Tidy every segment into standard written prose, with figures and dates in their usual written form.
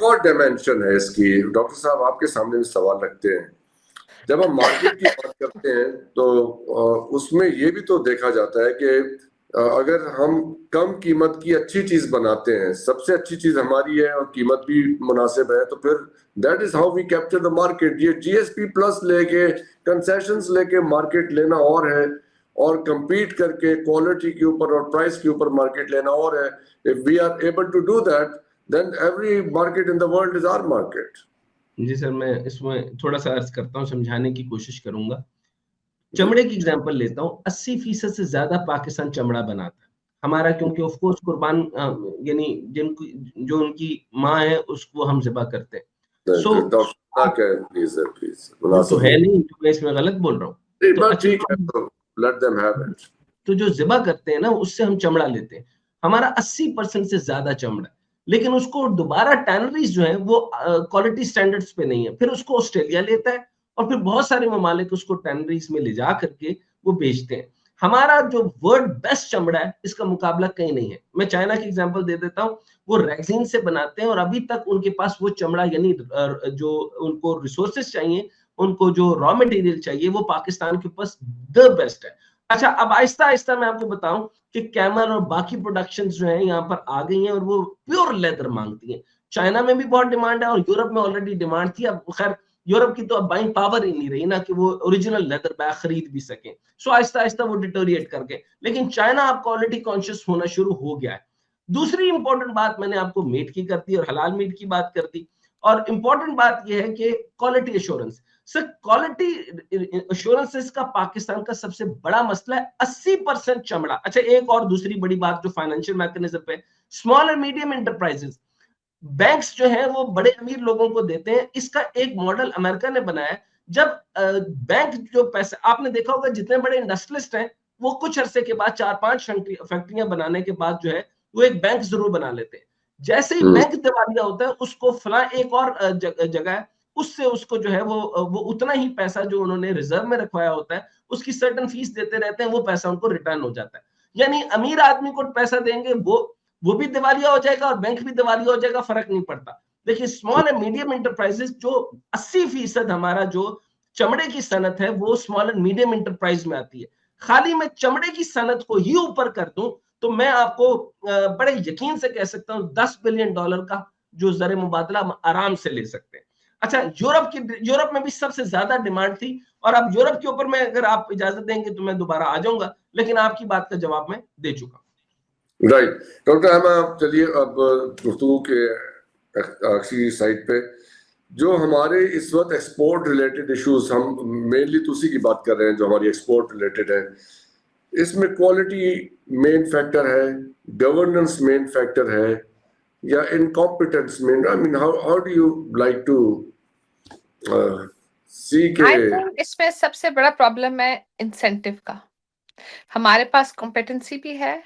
और डायमेंशन है इसकी। डॉक्टर साहब आपके सामने भी सवाल रखते हैं, जब हम मार्केट की बात करते हैं तो उसमें ये भी तो देखा जाता है कि अगर हम कम कीमत की अच्छी चीज बनाते हैं, सबसे अच्छी चीज हमारी है और कीमत भी मुनासिब है, तो फिर that is how we capture the market. ये जीएसपी प्लस लेके, कंसेशंस लेके मार्केट लेना और है, और compete करके क्वालिटी के ऊपर और प्राइस के ऊपर मार्केट लेना और है। If we are able to do that, then every market in the world is our market. जी सर, मैं इसमें थोड़ा सा अर्ज करता हूँ, समझाने की कोशिश करूंगा। चमड़े की एग्जांपल लेता हूँ। 80% से ज्यादा पाकिस्तान चमड़ा बनाता है हमारा, क्योंकि ऑफ कोर्स कुर्बान यानी जिनको जो उनकी माँ है उसको हम ज़िबा करते हैं। सो प्लीज वो तो है नहीं, तो मैं इसमें गलत बोल रहा हूँ। तो अच्छा, ठीक है, तो लेट देम हैव इट। तो जो ज़िबा करते हैं ना, उससे हम चमड़ा लेते हैं। हमारा 80% से ज्यादा चमड़ा, लेकिन उसको दोबारा टैनरीज जो है वो क्वालिटी स्टैंडर्ड्स पे नहीं है, फिर उसको ऑस्ट्रेलिया लेता है और फिर बहुत सारे ममालिक उसको टैनरीज में ले जा करके वो बेचते हैं। हमारा जो वर्ल्ड बेस्ट चमड़ा है, इसका मुकाबला कहीं नहीं है। मैं चाइना की एग्जांपल दे देता हूँ। वो रेक्सिन से बनाते हैं और अभी तक उनके पास वो चमड़ा, यानी जो उनको रिसोर्सेज चाहिए, उनको जो रॉ मटेरियल चाहिए, वो पाकिस्तान के पास द बेस्ट है। अच्छा, अब आहिस्ता आहिस्ता मैं आपको बताऊं कि कैमल और बाकी प्रोडक्शंस जो है यहाँ पर आ गई हैं और वो प्योर लेदर मांगती हैं। चाइना में भी बहुत डिमांड है और यूरोप में ऑलरेडी डिमांड थी। अब खैर यूरोप की तो अब बाइंग पावर ही नहीं रही ना कि वो ओरिजिनल लेदर बैग खरीद भी सके। सो आहिस्ता आहिस्ता वो डिटोरिएट करके, लेकिन चाइना अब क्वालिटी कॉन्शियस होना शुरू हो गया है। दूसरी इंपॉर्टेंट बात मैंने आपको मीट की कर दी और हलाल मीट की बात कर दी। और इंपॉर्टेंट बात यह है कि quality assurance. Sir, quality assurances का पाकिस्तान का सबसे बड़ा मसला है 80% चमड़ा। अच्छा, एक और दूसरी बड़ी बात जो फाइनेंशियल मैकेनिज्म पे, small and medium enterprises, banks जो है वो बड़े अमीर लोगों को देते हैं। इसका एक मॉडल अमेरिका ने बनाया है। जब बैंक जो पैसे, आपने देखा होगा जितने बड़े इंडस्ट्रियलिस्ट हैं वो कुछ अरसे के बाद 4-5 फैक्ट्रियां बनाने के बाद जो है वो एक बैंक जरूर बना लेते हैं। जैसे ही बैंक दिवालिया होता है, उसको फला एक और जगह है, उससे उसको जो है वो उतना ही पैसा जो उन्होंने रिजर्व में रखवाया होता है, उसकी सर्टन फीस देते रहते हैं, वो पैसा उनको रिटर्न हो जाता है। यानी अमीर आदमी को पैसा देंगे, वो भी दिवालिया हो जाएगा और बैंक भी दिवालिया हो जाएगा, फर्क नहीं पड़ता। देखिए, स्मॉल एंड मीडियम एंटरप्राइजेस जो 80% हमारा जो चमड़े की सनत है वो स्मॉल एंड मीडियम एंटरप्राइज में आती है। खाली मैं चमड़े की सनत को ही ऊपर कर दूं तो मैं आपको बड़े यकीन से कह सकता हूं $10 बिलियन का जो ज़र मुबादला हम आराम से ले सकते हैं। अच्छा, यूरोप में भी सबसे ज्यादा डिमांड थी, और अब यूरोप के ऊपर मैं, अगर आप इजाजत देंगे तो मैं दोबारा आ जाऊंगा, लेकिन आपकी बात का जवाब मैं दे चुका हूं। राइट डॉक्टर अहमद, चलिए अब गुफ्तगू के आखिरी साइड पे, जो हमारे इस वक्त एक्सपोर्ट रिलेटेड इश्यूज, हम मेनली तो उसी की बात कर रहे हैं जो हमारी एक्सपोर्ट रिलेटेड है। इसमें क्वालिटी मेन फैक्टर है, गवर्नेंस मेन फैक्टर है, या incompetence main? I mean how do you like to see K? I think इसमें सबसे बड़ा प्रॉब्लम है इंसेंटिव का। हमारे पास कॉम्पिटेंसी भी है,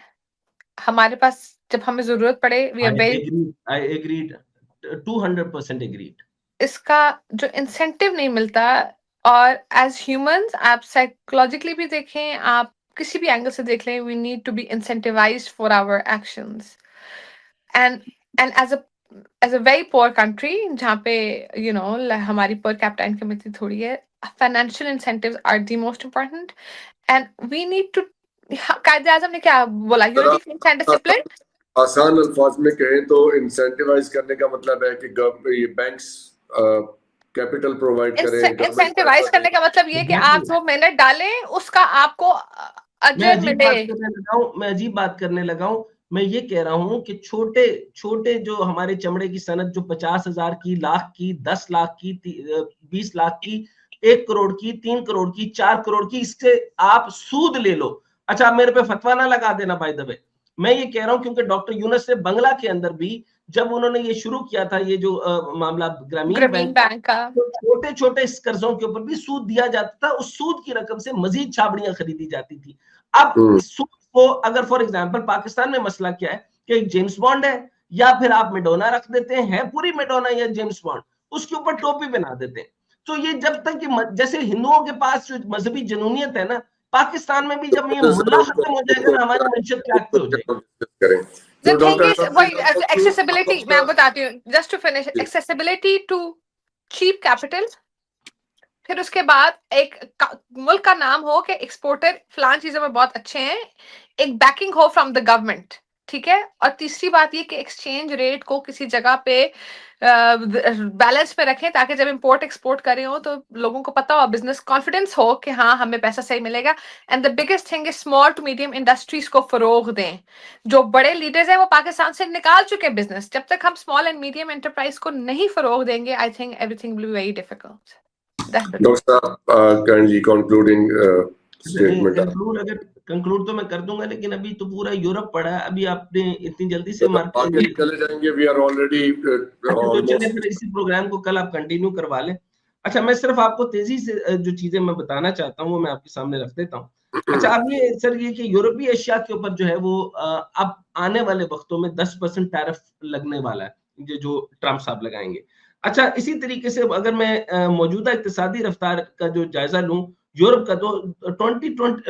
हमारे पास जब हमें जरूरत पड़े we are very, I agreed 200% agreed. इसका जो इंसेंटिव नहीं मिलता, और एज ह्यूमंस आप साइकोलॉजिकली भी देखें, आप किसी भी एंगल से देख लें, we need to be incentivized for our actions. And as a very poor country जहाँ पे हमारी पर कैपिटा इनकम इतनी थोड़ी है, financial incentives are the most important and we need to. Quaid-e Azam ने क्या बोला, यूनिटी एंड डिसिप्लिन। आसान अल्फाज में कहें तो इंसेंटिवाइज करने का मतलब है कि ये बैंक्स कैपिटल प्रोवाइड करें। इंसेंटिवाइज करने का मतलब ये कि आप जो मेहनत डालें उसका आपको अजर मिले। मैं अजीब बात करने लगा हूं। मैं ये कह रहा हूं कि छोटे छोटे जो हमारे चमड़े की सनत जो 50,000 की, लाख की, 10 लाख की, 20 लाख की, 1 करोड़ की, 3 करोड़ की, 4 करोड़ की, इससे आप सूद ले लो। अच्छा, मेरे पे फतवा ना लगा देना बाय द वे। मैं ये कह रहा हूं क्योंकि डॉक्टर यूनुस ने बंगला के अंदर भी जब उन्होंने ये शुरू किया था, ये जो मामला ग्रामीण बैंक का, तो छोटे छोटे कर्जों के ऊपर भी सूद दिया जाता था। उस सूद की रकम से मजीद छाबड़ियां खरीदी जाती थी। अब सूद को, अगर फॉर एग्जांपल पाकिस्तान में मसला क्या है कि एक जेम्स बॉन्ड है, या फिर आप मेडोना रख देते हैं, पूरी मेडोना या जेम्स बॉन्ड, उसके ऊपर टोपी बना देते हैं। तो ये जब तक कि जैसे हिंदुओं के पास जो मजहबी जनूनियत है ना, पाकिस्तान में भी जब ये मुल्ला खत्म हो जाएगा ना, हमारी मैशत ट्रैक पे हो जाएगी। The thing is, wait, accessibility, मैं बताती हूँ, just to finish, accessibility to cheap capital, फिर उसके बाद एक मुल्क का नाम हो कि एक्सपोर्टर फलान चीजों में बहुत अच्छे हैं, एक बैकिंग हो फ्रॉम द गवर्नमेंट, ठीक है। और तीसरी बात ये कि एक्सचेंज रेट को किसी जगह पे बैलेंस पे रखें, ताकि जब इंपोर्ट एक्सपोर्ट करें हो तो लोगों को पता हो, बिजनेस कॉन्फिडेंस हो कि हाँ हमें पैसा सही मिलेगा। And the biggest thing is small to medium industries को फरोग दें। जो बड़े लीडर्स हैं वो पाकिस्तान से निकाल चुके बिजनेस, जब तक हम स्मॉल एंड मीडियम एंटरप्राइज को नहीं फरोग देंगे, I think everything will be very difficult. Doctor साहब काइंडली कंक्लूडिंग स्टेटमेंट। कंक्लूड तो मैं कर दूंगा, लेकिन अभी तो पूरा यूरोप पड़ा है, अभी आपने इतनी जल्दी से आगे चले जाएंगे, वी आर ऑलरेडी ऑलमोस्ट। इसी प्रोग्राम को कल आप कंटिन्यू करवा लें। अच्छा, मैं सिर्फ आपको तेजी से जो चीजें मैं बताना चाहता हूँ वो मैं आपके सामने रख देता हूँ। अच्छा, अब ये सर, ये कि यूरोपीय एशिया के ऊपर जो है वो अब आने वाले वक्तों में 10% टैरिफ लगने वाला है, जो ट्रम्प साहब लगाएंगे। अच्छा, इसी तरीके से अगर मैं मौजूदा इक्तिसादी रफ्तार का जो जायजा लूं यूरोप का, तो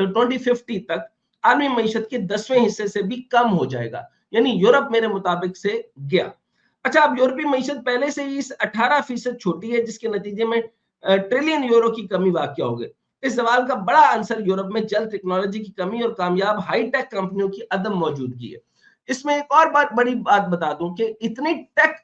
2050 तक आलमी मईशत के 10वें हिस्से से भी कम हो जाएगा, यानी यूरोप मेरे मुताबिक से गया। अच्छा, अब यूरोपीय मईशत पहले से ही 18% छोटी है, जिसके नतीजे में ट्रिलियन यूरो की कमी वाक़या हो गई। इस सवाल का बड़ा आंसर यूरोप में जल्द टेक्नोलॉजी की कमी और कामयाब हाईटेक कंपनियों की अदम मौजूदगी है। इसमें एक और बड़ी बात बता दूं कि इतनी टेक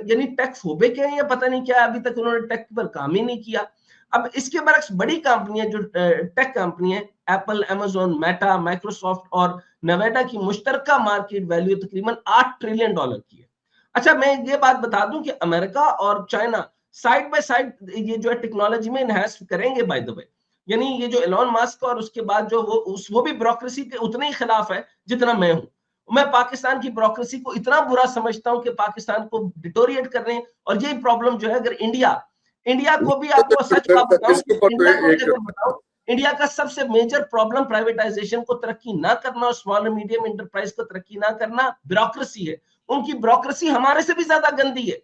यानी टेक फोबिक है या पता नहीं क्या, अभी तक उन्होंने टेक पर काम ही नहीं किया। अब इसके बरक्स बड़ी कंपनियां जो टेक कंपनी है, एप्पल, अमेज़न, मेटा, माइक्रोसॉफ्ट और नेवेडा की मुश्तरका मार्केट वैल्यू तकरीबन $8 ट्रिलियन की है। अच्छा, मैं ये बात बता दूं कि अमेरिका और चाइना साइड बाय साइड ये जो है टेक्नोलॉजी में इनहैंस करेंगे बाय द वे। यानी ये जो एलोन मस्क और उसके बाद जो वो भी ब्यूरोक्रेसी के उतने ही खिलाफ है जितना मैं हूं। मैं पाकिस्तान की ब्यूरोक्रेसी को इतना बुरा समझता हूं कि पाकिस्तान को डिटोरिएट कर रहे हैं, और यही प्रॉब्लम जो है, अगर इंडिया को भी आपको सच बात बताऊं, इंडिया को अगर बताऊं, इंडिया का सबसे मेजर प्रॉब्लम प्राइवेटाइजेशन को तरक्की ना करना और स्मॉल एंड मीडियम एंटरप्राइज को तरक्की ना करना ब्यूरोक्रेसी है। उनकी ब्यूरोक्रेसी हमारे से भी ज्यादा गंदी है।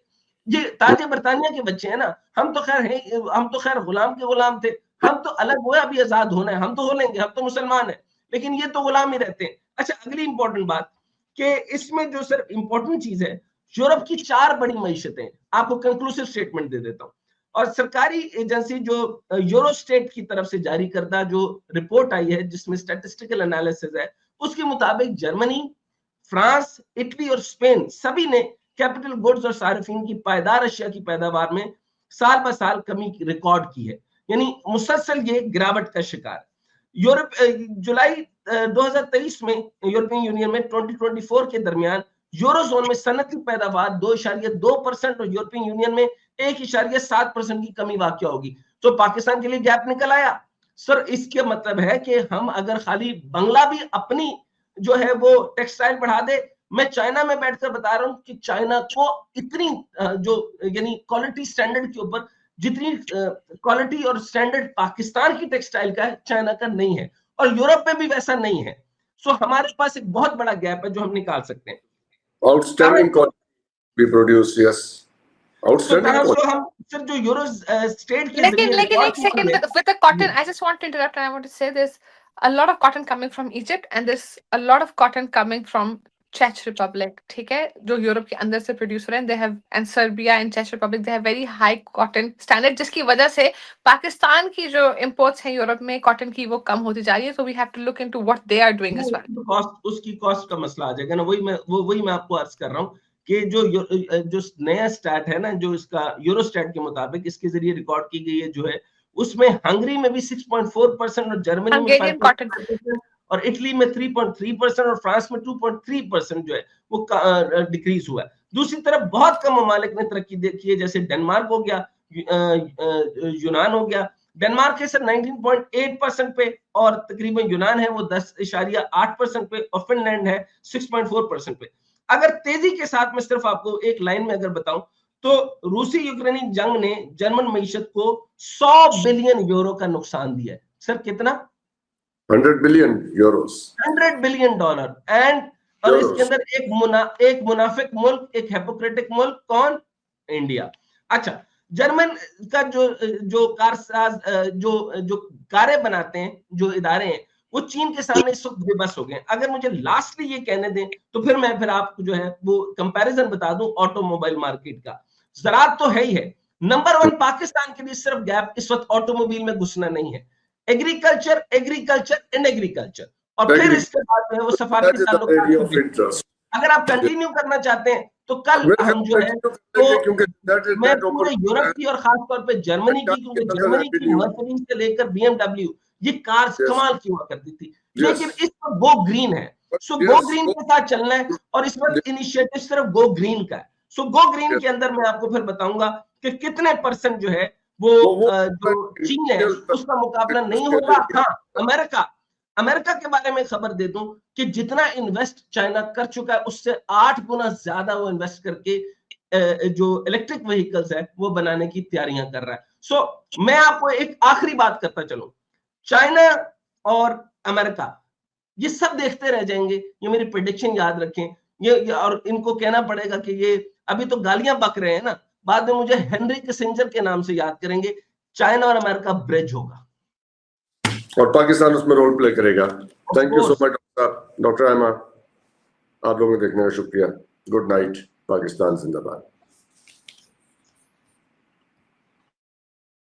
ये ताजे बरतानिया के बच्चे हैं ना, हम तो खैर गुलाम के गुलाम थे, हम तो अलग हुए, अभी आजाद होना है, हम तो हो लेंगे, हम तो मुसलमान है, लेकिन ये तो गुलाम ही रहते हैं। अच्छा, अगली इंपॉर्टेंट बात कि इसमें जो सर इंपॉर्टेंट चीज है, यूरोप की 4 बड़ी मईशतें, आपको कंक्लूसिव स्टेटमेंट दे देता हूं। और सरकारी एजेंसी जो यूरोस्टेट की तरफ से जारी करदा जो रिपोर्ट आई है, जिसमें स्टैटिस्टिकल एनालिसिस है, उसके मुताबिक जर्मनी, फ्रांस, इटली और स्पेन सभी ने कैपिटल गुड्स और सार्फिन की पायदार अशिया की पैदावार में साल ब साल कमी रिकॉर्ड की है, यानी मुसलसल ये गिरावट का शिकार। यूरोप जुलाई 2023 में यूरोपियन यूनियन में 2024 के दरमियान यूरोजोन में सनती पैदावार 2.2% और यूरोपियन यूनियन में 1.7% की कमी वाक़या होगी। तो पाकिस्तान के लिए गैप निकल आया सर। इसके मतलब है कि हम अगर खाली बंगला भी अपनी जो है वो टेक्सटाइल बढ़ा दे, मैं चाइना में बैठकर बता रहा हूं कि चाइना को इतनी जो यानी क्वालिटी स्टैंडर्ड के ऊपर जितनी क्वालिटी और स्टैंडर्ड पाकिस्तान की टेक्सटाइल का है, चाइना का नहीं है, और यूरोप में भी वैसा नहीं है। सो हमारे पास एक बहुत बड़ा गैप है जो हम निकाल सकते हैं। Outstanding quality we produce, yes, outstanding quality. हम सिर्फ जो यूरो स्टेट के लेकिन एक second, with the cotton, I just want to interrupt and I want to say there's a lot of cotton coming from Egypt and there's a lot of cotton coming from Czech Republic, ठीक है, जो Europe के अंदर से produce हो रहे हैं। they have, and Serbia and Czech Republic, they have very high cotton standard, जिसकी वजह से पाकिस्तान की जो imports हैं यूरोप में कॉटन की वो कम होती जा रही है। so we have to look into what they are doing as well। उसकी कॉस्ट का मसला आ जाएगा ना, वही मैं आपको अर्ज कर रहा हूँ कि जो नया स्टैट है ना, जो इसका यूरोस्टैट के मुताबिक इसके जरिए रिकॉर्ड की गई है जो है, उसमें हंगरी में भी 6.4% और जर्मनी में 5.5% और इटली में 3.3% और फ्रांस में 2.3% जो है वो डिक्रीज हुआ है। दूसरी तरफ बहुत कम ममालिक ने तरक्की देखी है, जैसे डेनमार्क हो गया, यूनान हो गया। डेनमार्क है सर 19.8% पे और तकरीबन यूनान है वो 10.8% पे और फिनलैंड है 6.4% पे। अगर तेजी के साथ मैं सिर्फ आपको एक लाइन में अगर बताऊं तो रूसी यूक्रेनी जंग ने जर्मन मईशत को 100 बिलियन यूरो का नुकसान दिया है। सर कितना? 100 बिलियन यूरोस, $100 बिलियन। एंड और इसके अंदर एक मुनाफिक मुल्क, एक हिपोक्रेटिक मुल्क, कौन? इंडिया। अच्छा, जर्मन का जो कारसाज जो कारें बनाते हैं, जो इदारे हैं, वो चीन के सामने इस वक्त बेबस हो गए। अगर मुझे लास्टली ये कहने दें तो फिर मैं आपको जो है वो कंपैरिजन बता दूं ऑटोमोबाइल मार्केट का। ज़राअत तो है ही है, नंबर 1 पाकिस्तान के लिए सिर्फ गैप इस वक्त ऑटोमोबाइल में घुसना नहीं है, एग्रीकल्चर एंड एग्रीकल्चर, और फिर इसके बाद जो है वो सफारती ताल्लुकात। अगर आप कंटिन्यू करना चाहते हैं तो कल हम जो है तो मैं पूरे यूरोप की और खासतौर पे जर्मनी की, क्योंकि जर्मनी की मर्सिडीज से लेकर BMW ये कार्स कमाल की हुआ करती थी, लेकिन इस पर गो ग्रीन है। सो गो ग्रीन के साथ चलना है और इस वक्त इनिशिएटिव सिर्फ गो ग्रीन का है। सो गो ग्रीन के अंदर मैं आपको फिर बताऊंगा कि कितने % जो है वो जो चीन है उसका मुकाबला नहीं होगा। हाँ, अमेरिका के बारे में खबर दे दूं कि जितना इन्वेस्ट चाइना कर चुका है उससे 8 गुना ज्यादा वो इन्वेस्ट करके जो इलेक्ट्रिक व्हीकल्स है वो बनाने की तैयारियां कर रहा है। सो मैं आपको एक आखिरी बात करता चलूं, चाइना और अमेरिका ये सब देखते रह जाएंगे, ये मेरी प्रेडिक्शन याद रखें। ये और इनको कहना पड़ेगा कि ये अभी तो गालियां बक रहे हैं ना, बाद में मुझे हेनरी किसिंजर के नाम से याद करेंगे। चाइना और अमेरिका ब्रिज होगा और पाकिस्तान उसमें रोल प्ले करेगा। Thank you so much doctor Aima, आप लोगों को देखने का शुक्रिया। गुड नाइट, पाकिस्तान जिंदाबाद।